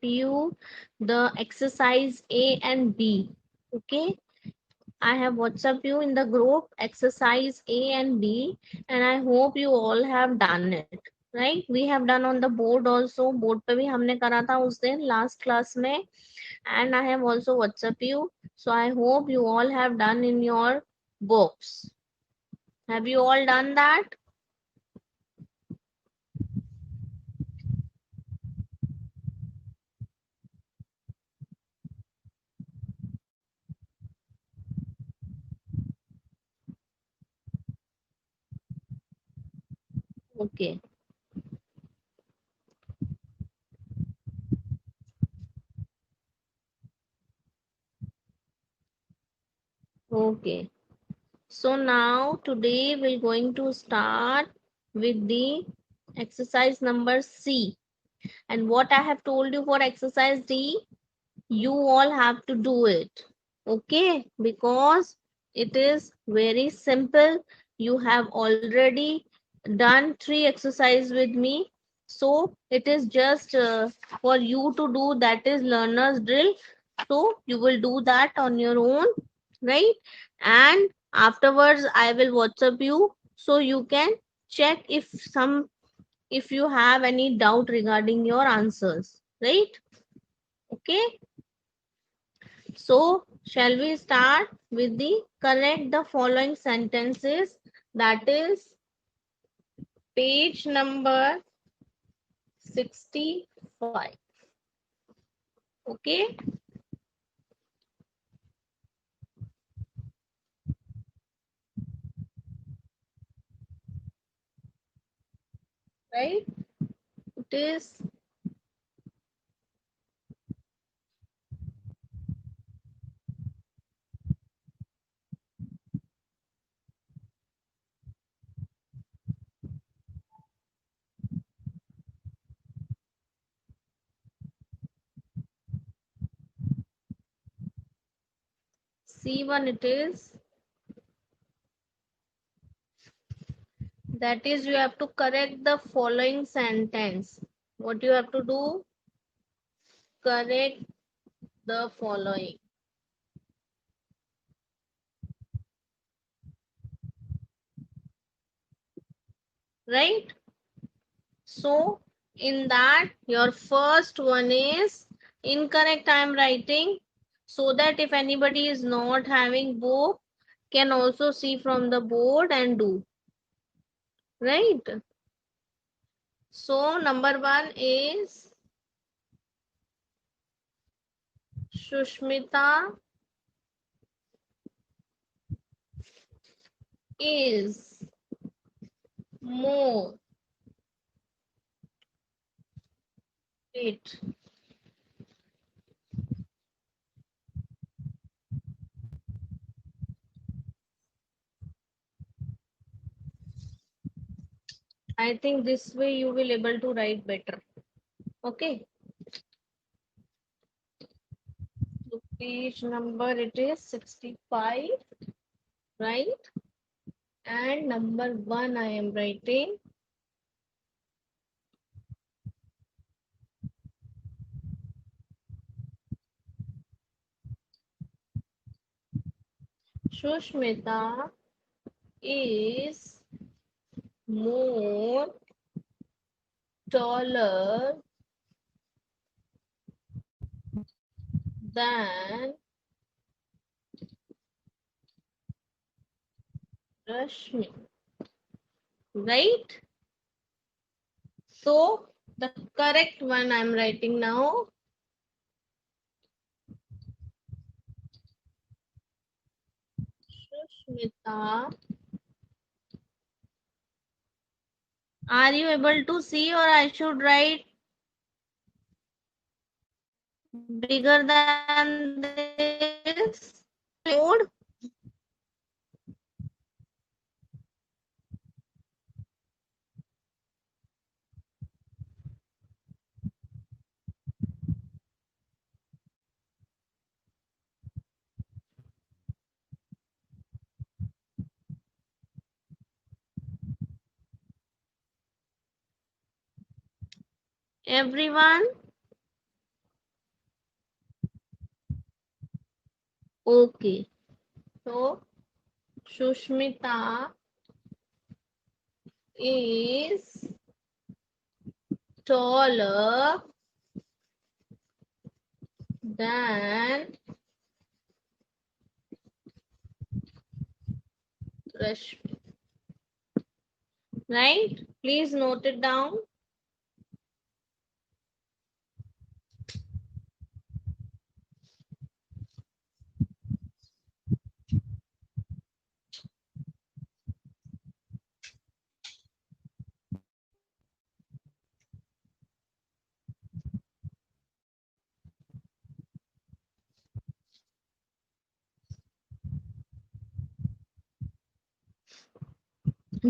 you the exercise A and B. Okay, I have WhatsApp you in the group exercise A and B, and I hope you all have done it. Right? We have done on the board also. Board पे भी हमने करा था उस दिन last class में, and I have also WhatsApp you. So I hope you all have done in your books. Have you all done that? Okay. Okay. So now today we're going to start with the exercise number C. And what I have told you for exercise D, you all have to do it. Okay? Because it is very simple. You have already done 3 exercise with me. So it is just for you to do, that is learner's drill. So you will do that on your own, right? And afterwards I will WhatsApp you so you can check if you have any doubt regarding your answers, right? Okay, so shall we start with the correct the following sentences, that is page number 65. Okay, right, it is C1, it is, that is you have to correct the following sentence. What you have to do, correct the following, right? So in that your first one is incorrect I am writing, so that if anybody is not having book can also see from the board and do, right? So number 1 is Shushmita is more fit. I think this way you will able to write better. Okay, so page number it is 65, right? And number 1 I am writing Shushmita is more taller than Rashmi, right? So the correct one I'm writing now. Shushmita, are you able to see, or I should write bigger than this? Load. Everyone, Okay. So Shushmita is taller than Rashmi. Right? Please note it down.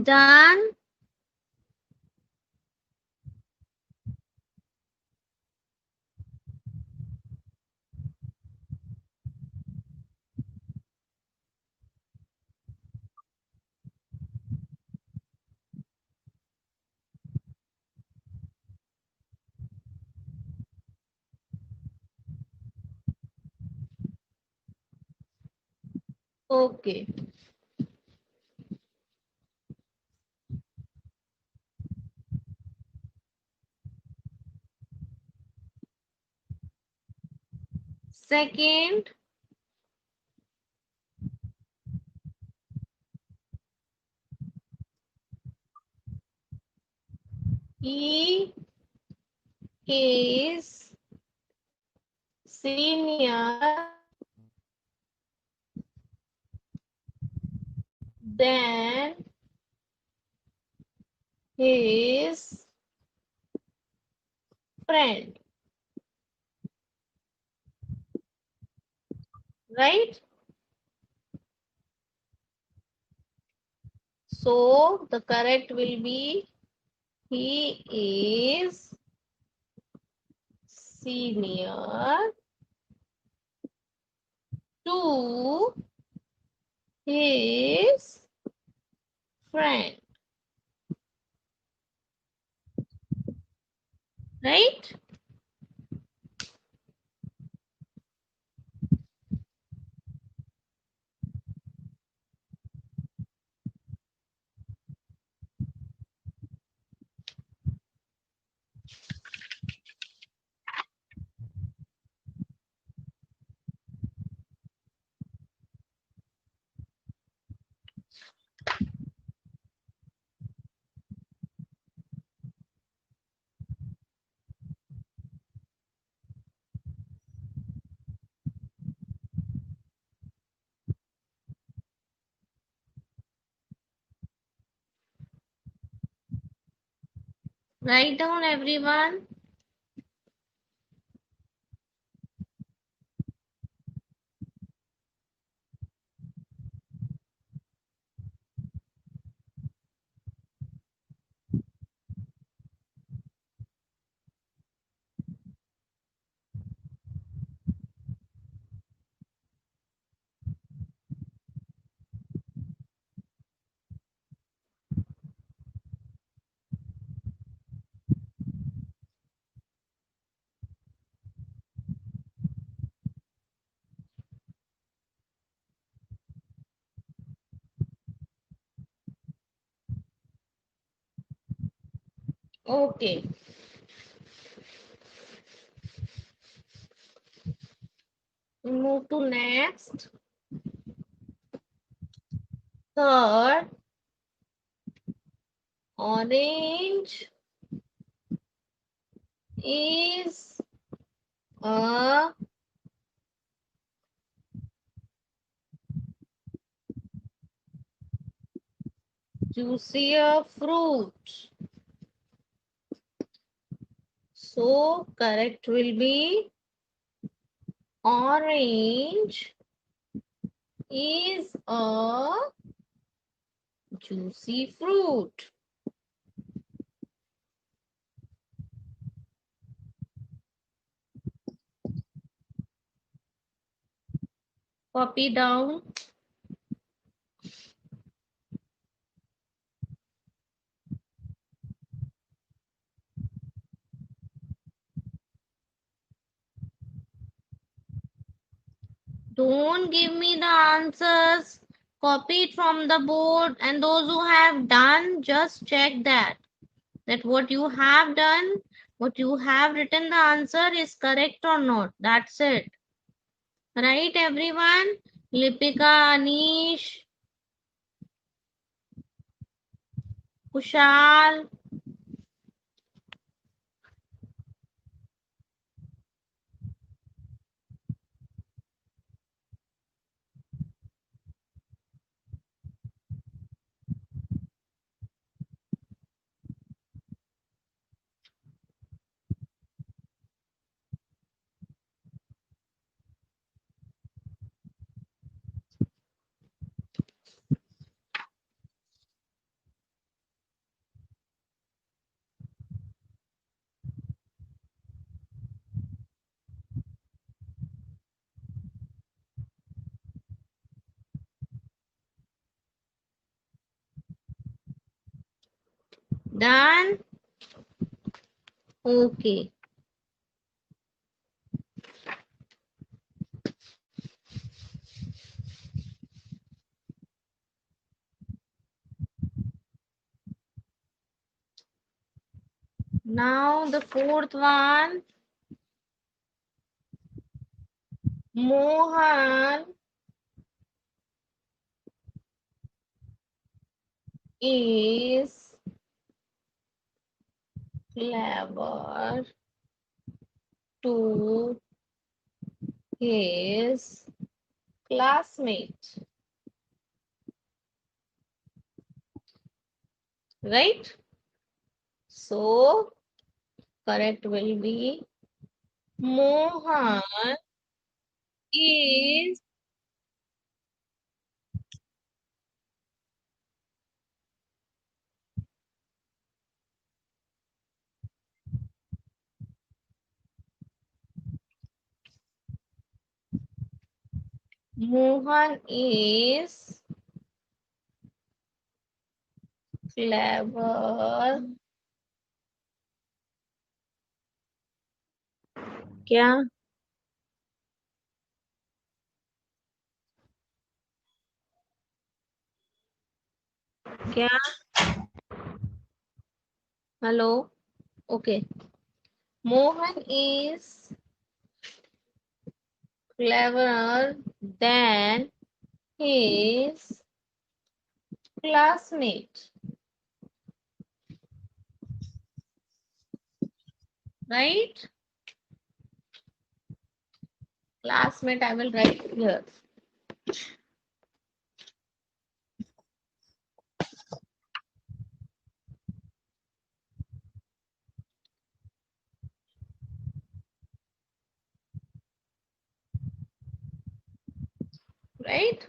Done. Okay. Second, he is senior than his friend. Right? So the correct will be he is senior to his friend. Right? Write down everyone. Okay. Move to next. Third, orange is a juicier fruit. So correct will be orange is a juicy fruit. Copy down. Don't give me the answers. Copy it from the board, and those who have done, just check that what you have done, what you have written, the answer is correct or not. That's it. Right, everyone? Lipika, Anish, Kushal. Done? Okay. Now the fourth one. Mohan is clever to his classmate. Right? So, correct will be Mohan is Mohan is clever. क्या क्या Hello. Okay. Mohan is cleverer than his classmate. Right? Classmate, I will write here. Right?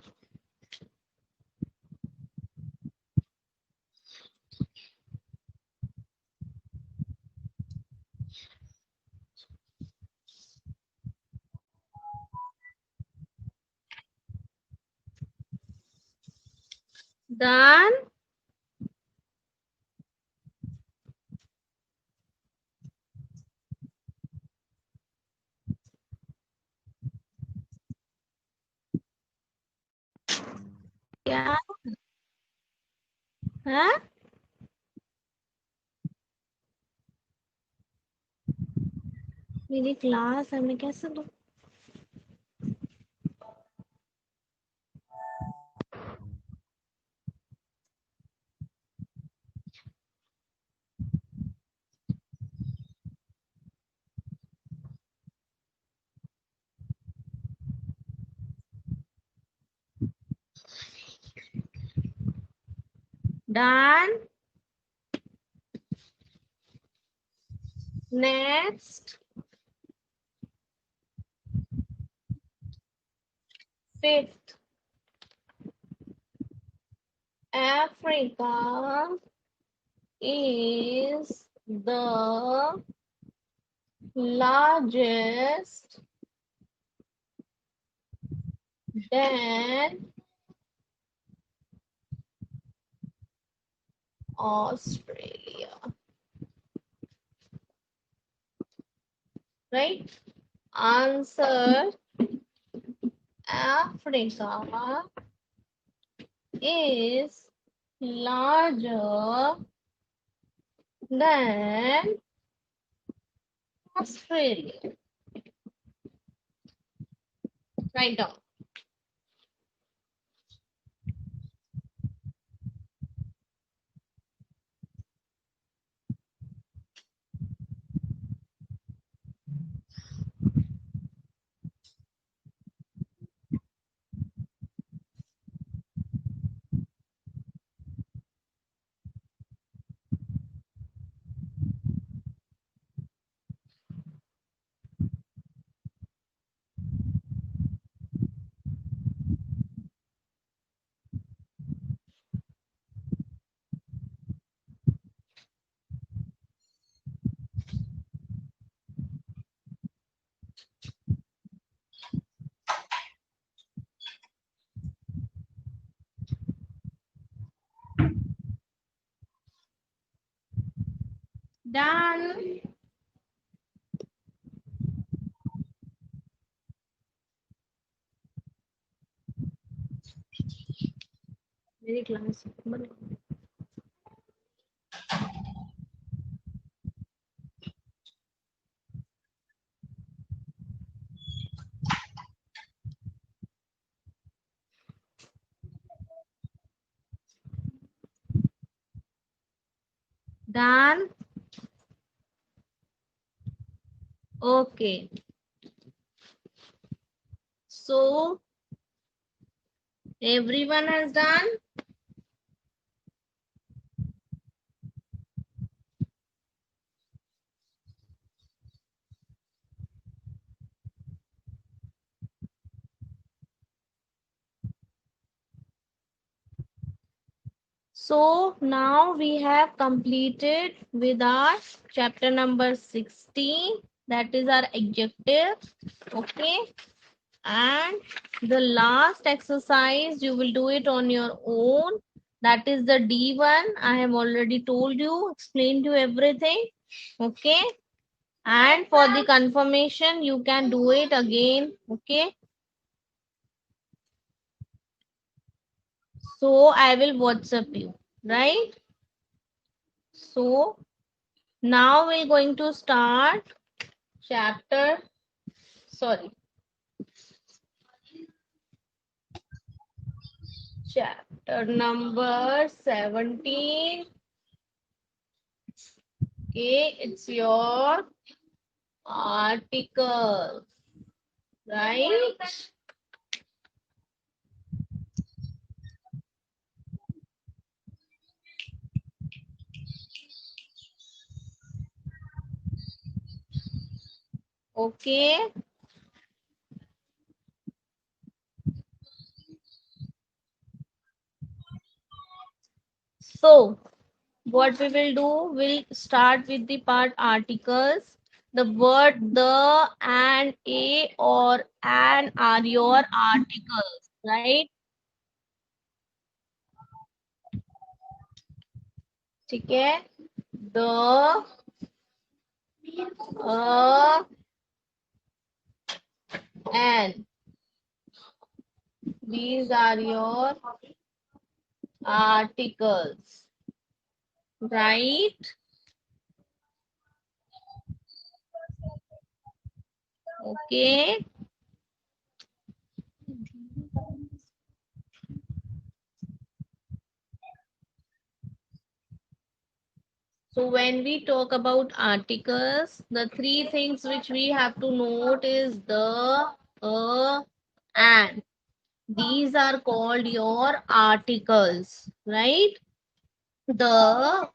Done. क्या हाँ मेरी class है मैं कैसे दूँ Done. Next. Fifth. Africa is the largest than Australia. Right? Answer Africa is larger than Australia. Write down. Done. मेरी class done. Okay. So everyone has done. So now we have completed with our chapter number 16. That is our adjective. Okay. And the last exercise, you will do it on your own. That is the D1. I have already told you, explained you everything. Okay. And for the confirmation, you can do it again. Okay. So I will WhatsApp you, right? So now we're going to start chapter, sorry, chapter number 17. Okay, it's your article, right? Okay. So what we will do, we'll start with the part articles. The word the and a or an are your articles, right? ठीक है? The, a, and these are your articles, right? Okay. So when we talk about articles, the three things which we have to note is the, and. These are called your articles, right? The,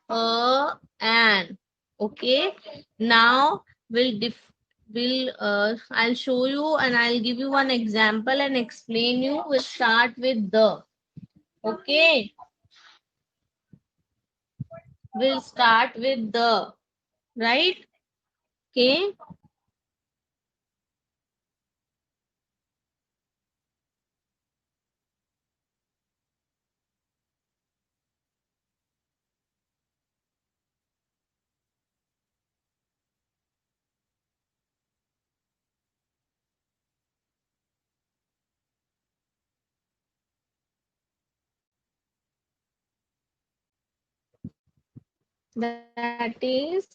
and. Okay. Now I'll show you and I'll give you one example and explain you. We'll start with the. Okay. We'll start with the, right? Okay. that is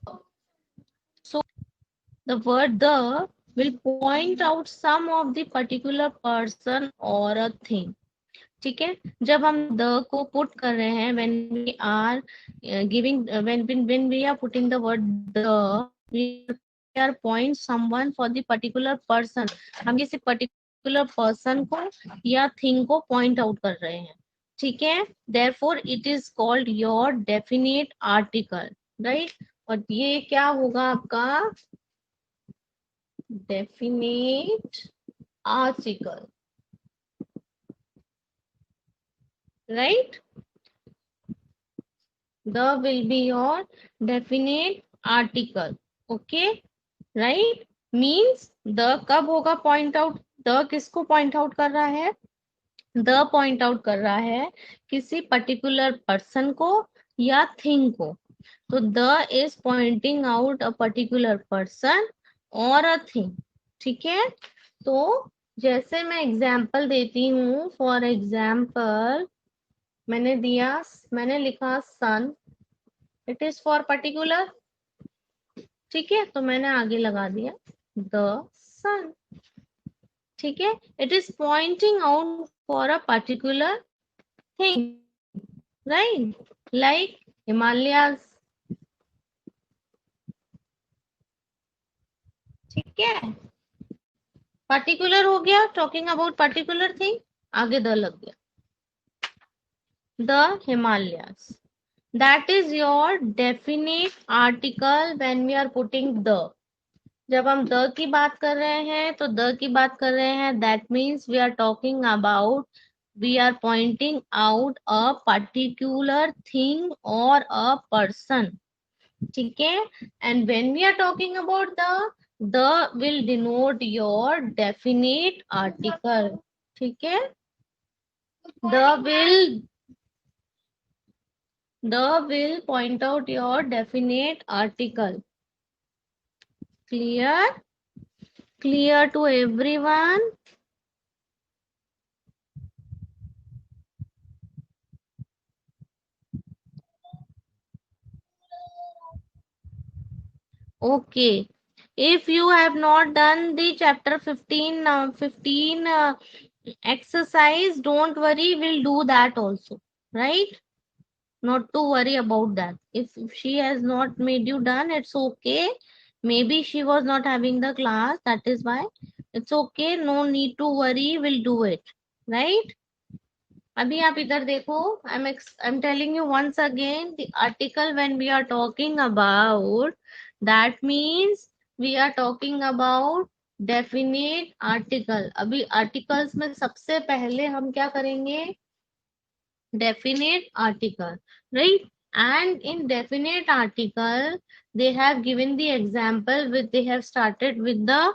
the. So the word the will point out some of the particular person or a thing. ठीक है, जब हम the को put कर रहे हैं, when we are giving when we are putting the word the, we are point someone for the particular person. हम किसी particular person को या thing को point out कर रहे हैं. ठीक है, therefore it is called your definite article, right? और ये क्या होगा आपका definite article, right? The will be your definite article. Okay, right? Means the कब होगा point out? The किसको point out कर रहा है? The point out कर रहा है किसी particular person को या thing को. तो the is pointing out a particular person or a thing. ठीक है, तो जैसे मैं एग्जाम्पल देती हूँ. फॉर एग्जाम्पल मैंने लिखा sun. It is for particular. ठीक है, तो मैंने आगे लगा दिया द सन. ठीक है, it is pointing out for a particular thing, right? Like Himalayas. ठीक है, पर्टिकुलर हो गया, टॉकिंग अबाउट पर्टिकुलर थिंग. आगे द लग गया, the Himalayas. That is your definite article when we are putting the. जब हम द की बात कर रहे हैं तो द की बात कर रहे हैं, that means we are talking about, we are pointing out a particular thing और अ पर्सन. ठीक है, and when we are talking about the will denote your definite article. ठीक है, the will point out your definite article. Clear to everyone? Okay. If you have not done the chapter 15 exercise, don't worry, we'll do that also, right? Not to worry about that. If she has not made you done, it's okay. Maybe she was not having the class, that is why. It's okay, no need to worry, we'll do it, right? अभी आप इधर देखो. I'm telling you once again, the article when we are talking about, that means we are talking about definite article. अभी articles में सबसे पहले हम क्या करेंगे? Definite article, right? And in definite article, they have given the example with, they have started with the,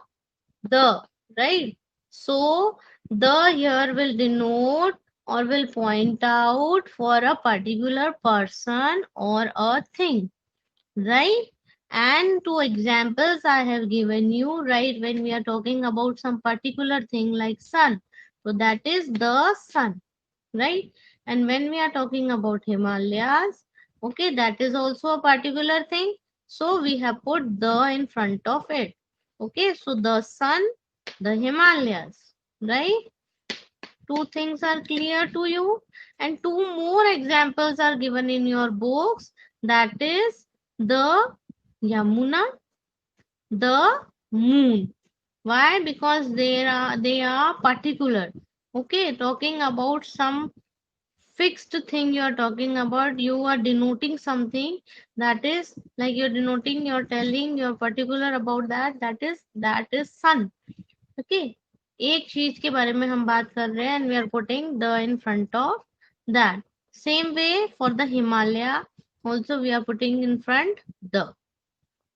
right? So the here will denote or will point out for a particular person or a thing, right? And two examples I have given you, right? When we are talking about some particular thing like sun, so that is the sun, right? And when we are talking about Himalayas, okay, that is also a particular thing, so we have put the in front of it. Okay, so the sun, the Himalayas, right? Two things are clear to you, and two more examples are given in your books, that is the Yamuna, the moon. Why? Because they are particular. Okay, talking about some fixed thing you are talking about, you are denoting something, that is like you're denoting, you're telling, you're particular about that, that is sun. Okay, एक चीज के बारे में हम बात कर रहे हैं, and we are putting the in front of that. Same way for the Himalaya also we are putting in front the.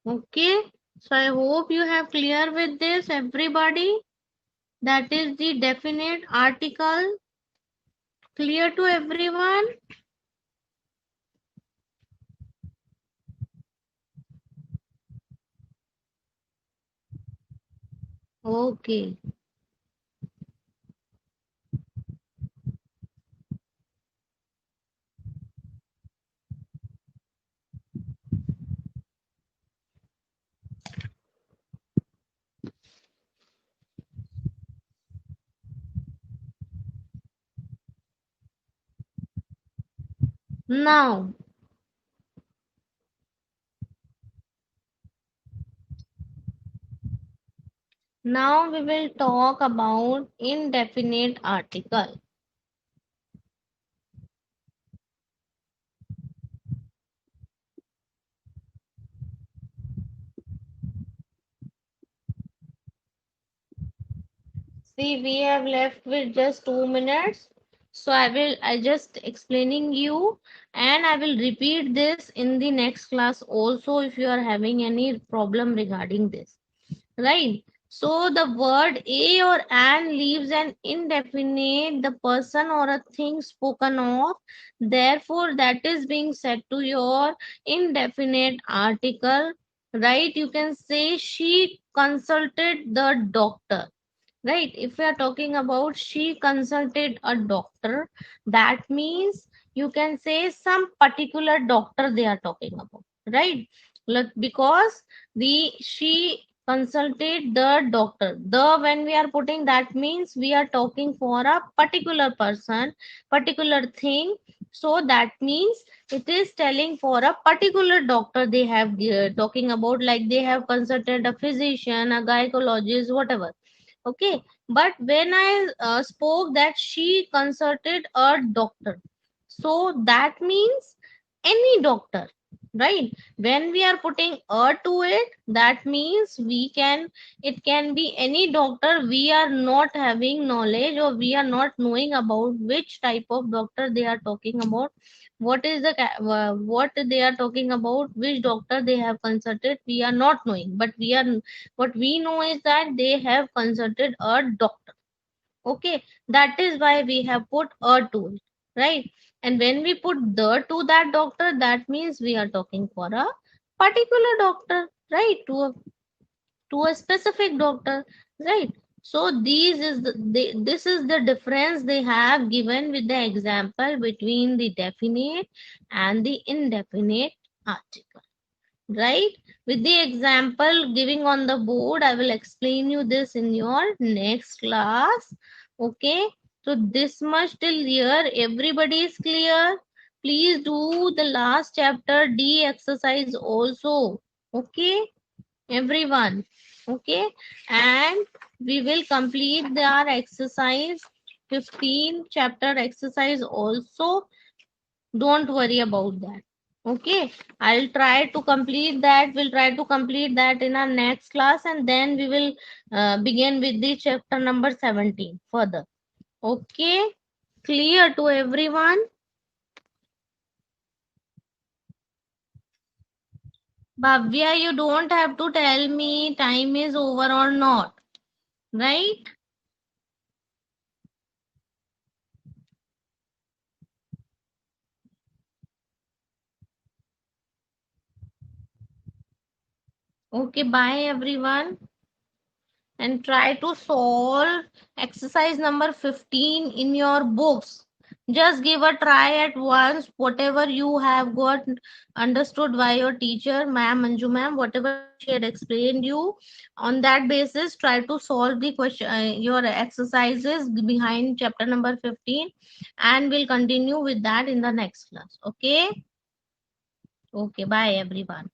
Okay, so I hope you have clear with this, everybody. That is the definite article. Clear to everyone? Okay. Now, now we will talk about indefinite article. See, we have left with just 2 minutes. So I just explaining you, and I will repeat this in the next class also if you are having any problem regarding this. Right? So the word a or an leaves an indefinite, the person or a thing spoken of. Therefore, that is being said to your indefinite article. Right? You can say she consulted the doctor. Right? If we are talking about she consulted a doctor, that means you can say some particular doctor they are talking about. Right? Because the she consulted the doctor, the when we are putting, that means we are talking for a particular person, particular thing. So that means it is telling for a particular doctor they have talking about, like they have consulted a physician, a gynecologist, whatever. Okay, but when I spoke that she consulted a doctor, so that means any doctor, right? When we are putting a to it, that means we can, it can be any doctor. We are not having knowledge, or we are not knowing about which type of doctor they are talking about, what is the what they are talking about, which doctor they have consulted, we are not knowing. But we are, what we know is that they have consulted a doctor. Okay, that is why we have put a to it, right? And when we put the to that doctor, that means we are talking for a particular doctor, right? To a specific doctor, right? So this is the difference they have given with the example between the definite and the indefinite article, right? With the example giving on the board, I will explain you this in your next class. Okay, so this much till here, everybody is clear. Please do the last chapter D exercise also. Okay, everyone. Okay, and we will complete our exercise 15 chapter exercise also. Don't worry about that. Okay, I'll try to complete that. We'll try to complete that in our next class, and then we will begin with the chapter number 17 further. Okay, clear to everyone? Bhavya, you don't have to tell me time is over or not, right? Okay, bye everyone. And try to solve exercise number 15 in your books. Just give a try at once, whatever you have got understood by your teacher, ma'am, Manju ma'am, whatever she had explained you. On that basis, try to solve the question, your exercises behind chapter number 15, and we'll continue with that in the next class. Okay? Okay, bye everyone.